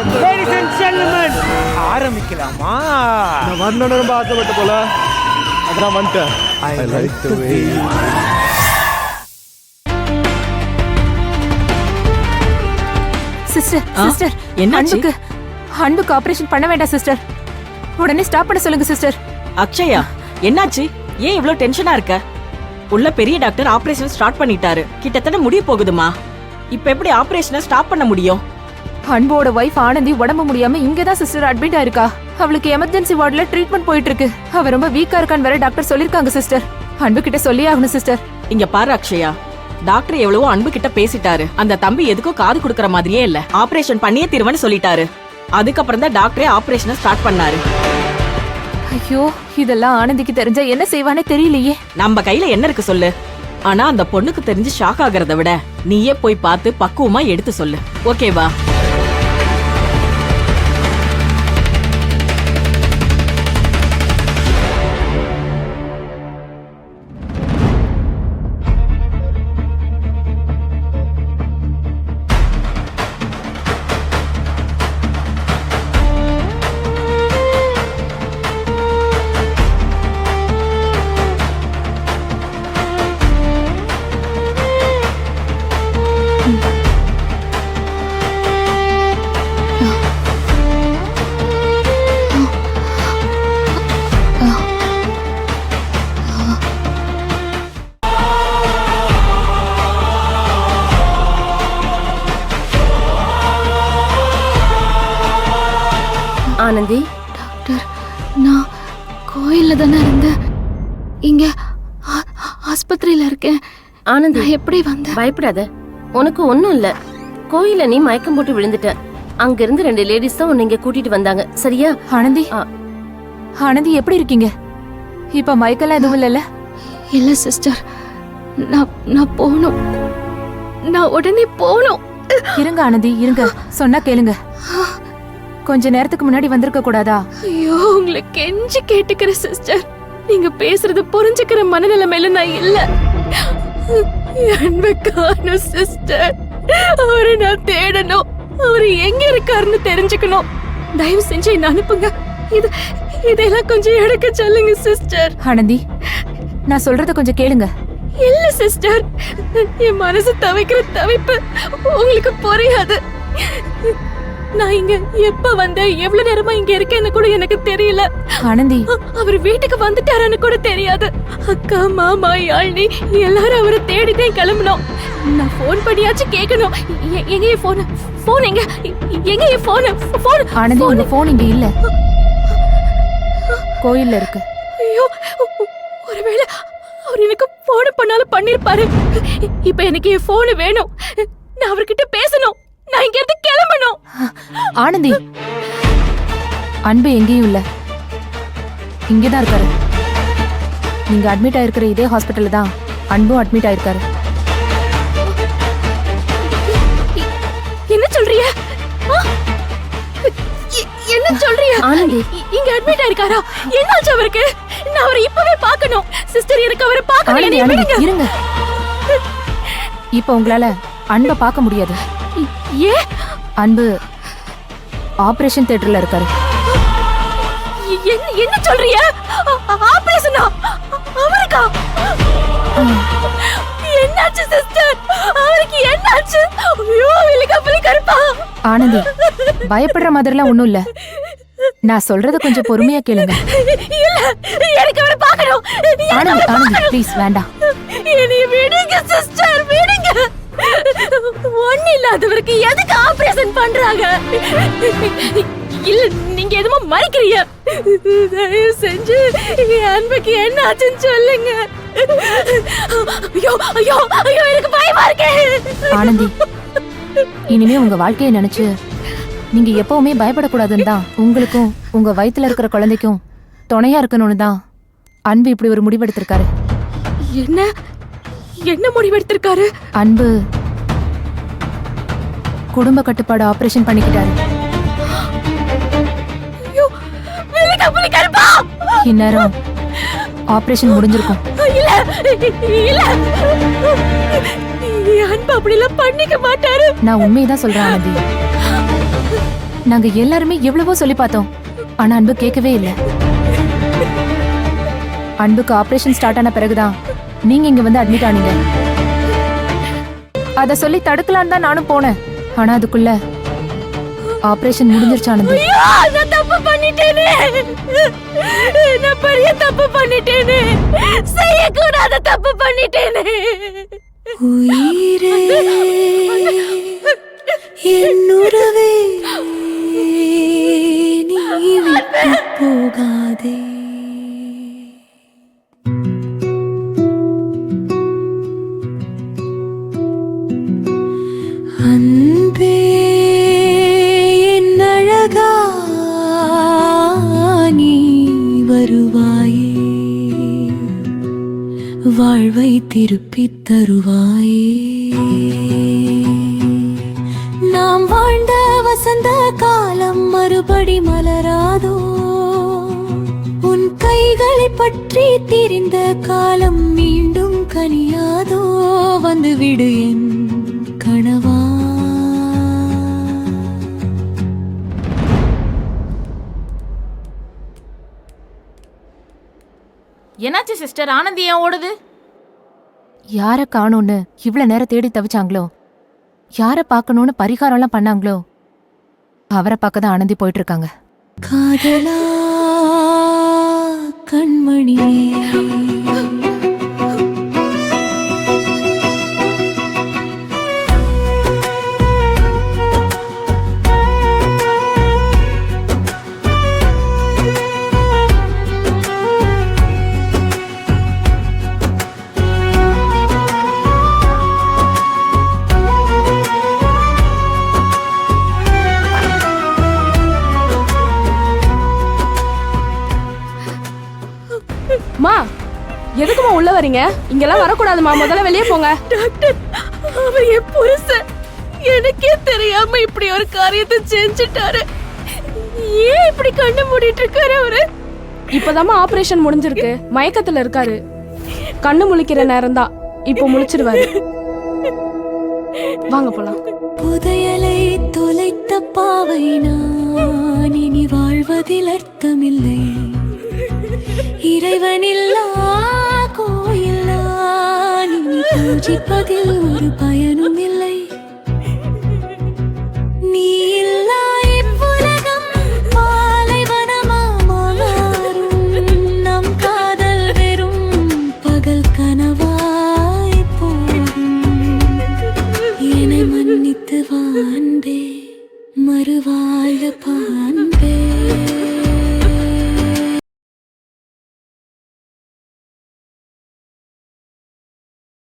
Ladies and gentlemen, ஆரம்பிக்கலாமா? நான் வரணும்னு ரொம்ப ஆசைப்பட்ட போல அதான் வந்துட்டேன். I like the way. Sister என்னாச்சு? அன்புக்கு ஆபரேஷன் பண்ண வேண்டாம் சிஸ்டர். உடனே ஸ்டாப் பண்ண சொல்லுங்க சிஸ்டர். அக்ஷயா என்னாச்சு? ஏன் இவ்ளோ டென்ஷனா இருக்க? உள்ள பெரிய டாக்டர் ஆபரேஷன் ஸ்டார்ட் பண்ணிட்டாரு. கிட்டத்தட்ட முடிய போகுதுமா. இப்ப எப்படி ஆபரேஷனை ஸ்டாப் பண்ண முடியும்? அன்போட வைஃப் ஆனந்தி உடம்பு முடியாம இங்கதான் சிஸ்டர் அட்மிட் ஆயிருக்கா. அவளுக்கு எமர்ஜென்சி வார்டுல ட்ரீட்மெண்ட் போயிட்டு இருக்கு. அவ ரொம்ப வீக்கா இருக்கான்னு வேற டாக்டர் சொல்லிருக்காங்க சிஸ்டர். அன்பு கிட்ட சொல்லி ஆகணும் சிஸ்டர். இங்க பாரு அக்ஷயா, டாக்டர் எவ்வளவோ அன்பு கிட்ட பேசிட்டாரு. அந்த தம்பி எதுக்கோ காது குடுக்கற மாதிரியே இல்ல. ஆபரேஷன் பண்ணியே தீர்வன்னு சொல்லிட்டாரு. அதுக்கப்புறம் தான் டாக்டரே ஆபரேஷனை ஸ்டார்ட் பண்ணாரு. ஐயோ, இதெல்லாம் ஆனந்திக்கு தெரிஞ்சா என்ன செய்வானே தெரியலையே. நம்ம கையில என்ன இருக்கு சொல்லு. ஆனா அந்த பொண்ணுக்கு தெரிஞ்சு ஷாக் ஆகுறத விட நீயே போய் பார்த்து பக்குவமா எடுத்து சொல்லு. ஓகேவா? ஆனந்தி, டாக்டர், நான் கோயில்ல தானே இருந்தேன். இங்க ஆஸ்பத்திரியில இருக்கேன். ஆனந்தி நான் எப்படி வந்தேன்? பயப்படாத, உனக்கு ஒண்ணும் இல்ல. கோயில்ல நீ மயக்கம் போட்டு விழுந்துட்ட. அங்க இருந்து 2 லேடிஸ் தான் உன்னை இங்க கூட்டிட்டு வந்தாங்க. சரியா? ஆனந்தி, ஆனந்தி எப்படி இருக்கீங்க? இப்ப மயக்கெல்லாம் எதுவும் இல்லைல்ல? இல்ல சிஸ்டர், நான் போகணும். நான் உடனே போகணும். இருங்க ஆனந்தி, இருங்க. சொன்னா கேளுங்க. கொஞ்ச நேரத்துக்கு முன்னாடி வந்திருக்க கூடாதா? ஐயோ, உங்களை கெஞ்சி கேட்டுக்கிற சிஸ்டர். நீங்க பேசுறது புரிஞ்சுக்கிற மனநிலைமையில நான் இல்ல. அன்பை காணும் சிஸ்டர். அவரை நான் தேடணும். அவரு எங்க இருக்காருன்னு தெரிஞ்சுக்கணும். தயவு செஞ்சு என்ன அனுப்புங்க. இதெல்லாம் கொஞ்சம் எடுக்க சொல்லுங்க சிஸ்டர். ஆனந்தி, நான் சொல்றத கொஞ்சம் கேளுங்க. இல்ல சிஸ்டர், என் மனசு தவிக்கிற தவிப்பு உங்களுக்கு புரியாது. நான் இங்க எப்ப வந்தேன், எவ்வளவு நேரமா இங்க இருக்கேன்னு கூட எனக்கு தெரியல. ஆனந்தி, அவர் வீட்டுக்கு வந்துட்டாரான்னு கூட தெரியாது. அக்கா, மாமா, யாழ்னி எல்லாரும் அவரை தேடிதான் கிளம்பணும். நான் போன் பண்ணியாச்சும் கேட்கணும். எங்க என் போன்? போன் எங்க? எங்க என் போன்? போன்? ஆனந்தி, உங்க போன் இங்க இல்ல, கோயில்ல இருக்கு. ஐயோ, ஒருவேளை அவர் எனக்கு போன் பண்ணாலும் பண்ணிருப்பாரு. இப்ப எனக்கு என் போன் வேணும். நான் அவர்கிட்ட பேசணும். நான் இங்க இருந்து கிளம்பணும். ஆனந்தி, அன்பு எங்கேயும் இல்ல, இங்கதான் இருக்காரு. நீங்க அட்மிட் ஆயிருக்கிற இதே ஹாஸ்பிட்டல்ல தான் அன்பும் அட்மிட் ஆயிருக்காரு. என்ன சொல்றீங்க? என்ன சொல்றீங்க? ஆனந்தி, இங்க அட்மிட் ஆயிருக்காரா? என்னாச்சு அவருக்கு? நான் அவரை இப்பவே பார்க்கணும். சிஸ்டர், எனக்கு அவரை பார்க்கணும். ஆனந்தி, ஆனந்தி, இருங்க. இப்ப உங்களால அன்பை பார்க்க முடியாது. ஏ? அன்பு ஆபரேஷன் தியேட்டர்ல இருக்காரு. என்ன சொல்றீங்க? ஆபரேஷனா? அவருக்கா? என்னாச்சு சிஸ்டர்? அவருக்கு என்னாச்சு? ஐயோ, விழிகப்பலி கருப்பா. ஆனந்தி, பயப்படுற மாதிரிலாம் ஒண்ணும் இல்ல. நான் சொல்றத கொஞ்சம் பொறுமையா கேளுங்க. இல்ல, எனக்கு அவரை பார்க்கணும். ஆனந்தி, ஆனந்தி, ப்ளீஸ் வேண்டாம். என்னைய விடுங்க சிஸ்டர், விடுங்க. ஒண்ணு இல்லாதவருக்கு எதுக்கு ஆபரேஷன் பண்றாங்க? இல்ல, நீங்க எதுமோ மறைக்கிறீங்க. தயவு செஞ்சு என் அன்புக்கு என்ன ஆச்சுன்னு சொல்லுங்க. ஐயோ ஐயோ ஐயோ, எனக்கு பயமா இருக்கு. ஆனந்தி, இனிமே உங்க வாழ்க்கையை நினைச்சு நீங்க எப்பவுமே பயப்படக்கூடாதுன்னு தான், உங்களுக்கும் உங்க வயித்துல இருக்கிற குழந்தைக்கும் துணையா இருக்கணும்னு தான் அன்பு இப்படி ஒரு முடிவெடுத்திருக்காரு. என்ன என்ன முடிவெடுத்திருக்காரு? அன்பு குடும்ப கட்டுப்பாடு ஆபரேஷன் பண்ணிக்கிட்டாரு. இந்நேரம் ஆபரேஷன் முடிஞ்சிருக்கும். இல்ல இல்ல, அன்பு அப்படிலாம் பண்ணிக்க மாட்டாரு. நான் உண்மையதான் சொல்றேன் ஆனந்தி. நாங்க எல்லாருமே எவ்வளவோ சொல்லி பார்த்தோம், ஆனா அன்பு கேட்கவே இல்லை. அன்புக்கு ஆபரேஷன் ஸ்டார்ட் ஆன பிறகுதான் நீங்க இங்க வந்து அட்மிட் ஆனீங்க. அத சொல்லி தடுக்கலான்னு தான் நானும் போனேன். ஆனா அதுக்குள்ள ஆபரேஷன் முடிஞ்சிருச்சு ஆனந்தி. நான் தப்பு பண்ணிட்டேனே, நான் பெரிய தப்பு பண்ணிட்டேனே, செய்யக்கூடாத தப்பு பண்ணிட்டேனே. உயிரே என்னுறவே நீ விட்டு போகாதே. அன்பே என் அழகா நீ வருவாயே, வாழ்வை திருப்பித் தருவாயே. நாம் வாழ்ந்த வசந்த காலம் மறுபடி மலராதோ, உன் கைகளை பற்றி திரிந்த காலம் மீண்டும் கனியாதோ. வந்துவிடு என் கனவா. என்னாச்சு சிஸ்டர், ஆனந்தி ஏன் ஓடுது? யார காணோன்னு இவ்வளவு நேரம் தேடி தவிச்சாங்களோ, யார பார்க்கணும்னு பரிகாரம்லாம் பண்ணாங்களோ, அவரை பார்க்க தான் ஆனந்தி போயிட்டு இருக்காங்க. காதலா கண்மணியே, மா, எதுக்குமா உள்ள வரீங்க? இங்கெல்லாம் வரக்கூடாதுமா, முதல்ல வெளியே போங்க. டாக்டர், அவர் என் புருஷன், எனக்கே தெரியாம இப்படி ஒரு காரியத்தை செஞ்சுட்டாரு. ஏன் இப்படி கண்ணு மூடிட்டு இருக்காரு அவரு? இப்பதாம்மா ஆபரேஷன் முடிஞ்சிருக்கு, மயக்கத்துல இருக்காரு. கண்ணு முழிக்கிற நேரம் தான், இப்போ முழிச்சிருவாரு. வாங்க போலாம். புதையலை தொலைத்த பாவை நான், இனி வாழ்வதில் அர்த்தமில்லை. இறைவனில்லா கோயில் நான், இனி பூஜிப்பதில் ஒரு பயனும் இல்லை. நீ இல்லா இவ்வுலகம் பாலைவனமா மாறும். நம் காதல் வெறும் பகல் கனவாய் போகும். என்னை மன்னித்து வா அன்பே, மறுவாழ பான்பே.